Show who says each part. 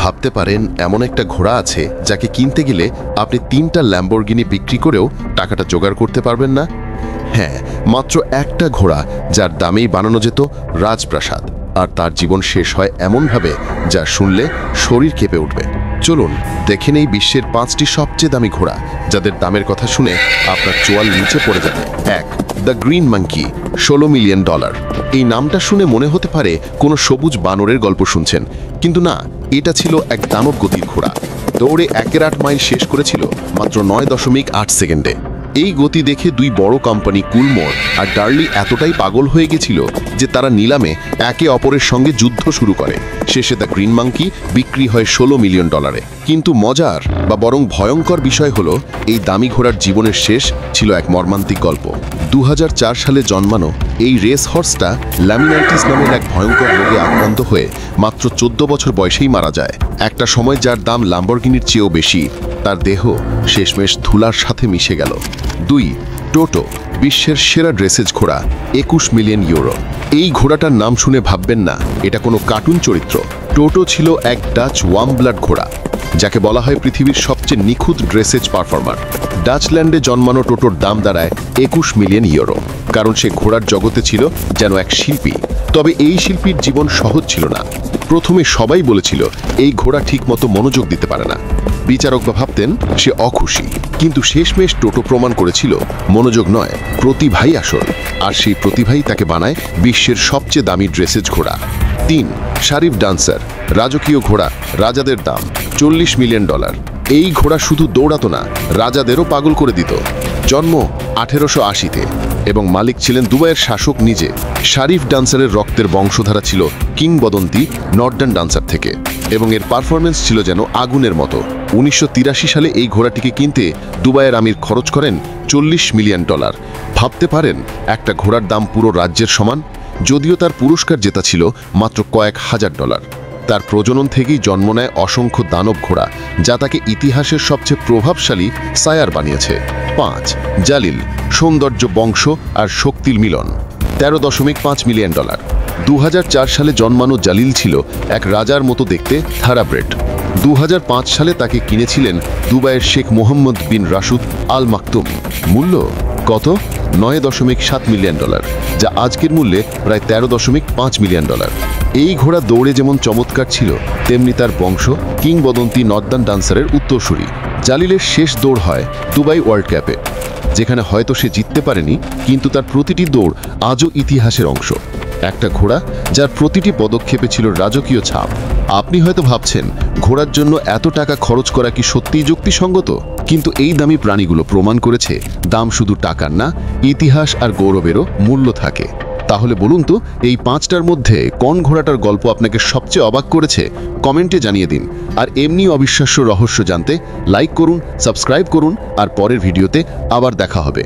Speaker 1: ভাবতে পারেন এমন একটা ঘোড়া আছে যাকে কিনতে গেলে আপনি 3টা ল্যাম্বরগিনি বিক্রি করেও টাকাটা জোগাড় করতে পারবেন না। হ্যাঁ, মাত্র একটা ঘোড়া যার দামেই বানানো যেত রাজপ্রাসাদ, আর তার জীবন শেষ হয় এমনভাবে যা শুনলে শরীর কেঁপে উঠবে। চলুন দেখে নেই বিশ্বের 5টি সবচেয়ে দামি ঘোড়া যাদের দামের কথা শুনে আপনার চোয়াল নিচে পড়ে যাবে। 1. The green monkey, $16 million. এই নামটা শুনে মনে হতে পারে কোনো সবুজ বানরের গল্প শুনছেন, কিন্তু না, এটা ছিল এক দানব গতির ঘোড়া। দৌড়ে 1.8 মাইল শেষ করেছিল মাত্র 9.8 সেকেন্ডে। এই গতি দেখে দুই বড় কোম্পানি কুলমোর আর ডার্লি এতটাই পাগল হয়ে গেছিল যে তারা নিলামে একে অপরের সঙ্গে যুদ্ধ শুরু করে। শেষে দ্য গ্রিন মাঙ্কি বিক্রি হয় $16 মিলিয়ন। কিন্তু মজার বা বরং ভয়ঙ্কর বিষয় হলো এই দামি ঘোড়ার জীবনের শেষ ছিল এক মর্মান্তিক গল্প। 2004 সালে জন্মানো এই রেস হর্সটা ল্যামিনাইটিস নামের এক ভয়ঙ্কর রোগে আক্রান্ত হয়ে মাত্র 14 বছর বয়সেই মারা যায়। একটা সময় যার দাম ল্যাম্বরগিনির চেয়েও বেশি, তার দেহ শেষমেশ ধুলার সাথে মিশে গেল। 2. টোটো, বিশ্বের সেরা ড্রেসেজ ঘোড়া, €21 মিলিয়ন। এই ঘোড়াটার নাম শুনে ভাববেন না এটা কোনো কার্টুন চরিত্র। টোটো ছিল এক ডাচ ওয়ার্মব্লাড ঘোড়া, যাকে বলা হয় পৃথিবীর সবচেয়ে নিখুঁত ড্রেসেজ পারফর্মার। ডাচল্যান্ডে জন্মানো টোটোর দাম দাঁড়ায় €21 মিলিয়ন, কারণ সে ঘোড়ার জগতে ছিল যেন এক শিল্পী। তবে এই শিল্পীর জীবন সহজ ছিল না। প্রথমে সবাই বলেছিল এই ঘোড়া ঠিকমতো মনোযোগ দিতে পারে না, বিচারকরা ভাবতেন সে অখুশি, কিন্তু শেষমেশ টোটো প্রমাণ করেছিল মনোযোগ নয়, প্রতিভাই আসল। আর সেই প্রতিভাই তাকে বানায় বিশ্বের সবচেয়ে দামি ড্রেসেজ ঘোড়া। 3. শারিফ ডান্সার, রাজকীয় ঘোড়া, রাজাদের দাম $40 মিলিয়ন। এই ঘোড়া শুধু দৌড়াতো না, রাজাদেরও পাগল করে দিত। জন্ম 1880-তে এবং মালিক ছিলেন দুবাইয়ের শাসক নিজে। শারিফ ডান্সারের রক্তের বংশধারা ছিল কিংবদন্তি নর্দার্ন ডান্সার থেকে, এবং এর পারফরমেন্স ছিল যেন আগুনের মতো। 1983 সালে এই ঘোড়াটিকে কিনতে দুবাইয়ের আমির খরচ করেন $40 মিলিয়ন। ভাবতে পারেন একটা ঘোড়ার দাম পুরো রাজ্যের সমান, যদিও তার পুরস্কার জেতা ছিল মাত্র কয়েক হাজার ডলার। তার প্রজনন থেকেই জন্ম নেয় অসংখ্য দানব ঘোড়া, যা তাকে ইতিহাসের সবচেয়ে প্রভাবশালী সায়ার বানিয়েছে। 5. জালিল, সৌন্দর্য, বংশ আর শক্তির মিলন, $13.5 মিলিয়ন। 2004 সালে জন্মানো জালিল ছিল এক রাজার মতো দেখতে, থারাব্রেড। 2005 সালে তাকে কিনেছিলেন দুবাইয়ের শেখ মোহাম্মদ বিন রাশুদ আল মাকতুম। মূল্য কত? $9.7 মিলিয়ন, যা আজকের মূল্যে প্রায় $13.5 মিলিয়ন। এই ঘোড়া দৌড়ে যেমন চমৎকার ছিল, তেমনি তার বংশ কিংবদন্তি নর্দার্ন ডান্সারের উত্তরসূরি। জালিলের শেষ দৌড় হয় দুবাই ওয়ার্ল্ড কাপে, যেখানে হয়তো সে জিততে পারেনি, কিন্তু তার প্রতিটি দৌড় আজও ইতিহাসের অংশ। একটা ঘোড়া যার প্রতিটি পদক্ষেপে ছিল রাজকীয় ছাপ। আপনি হয়তো ভাবছেন ঘোড়ার জন্য এত টাকা খরচ করা কি সত্যিই যুক্তিসঙ্গত? কিন্তু এই দামি প্রাণীগুলো প্রমাণ করেছে দাম শুধু টাকার না, ইতিহাস আর গৌরবেরও মূল্য থাকে। তাহলে বলুন তো, এই 5টার মধ্যে কোন ঘোড়াটার গল্প আপনাকে সবচেয়ে অবাক করেছে? কমেন্টে জানিয়ে দিন। আর এমনি অবিশ্বাস্য রহস্য জানতে লাইক করুন, সাবস্ক্রাইব করুন, আর পরের ভিডিওতে আবার দেখা হবে।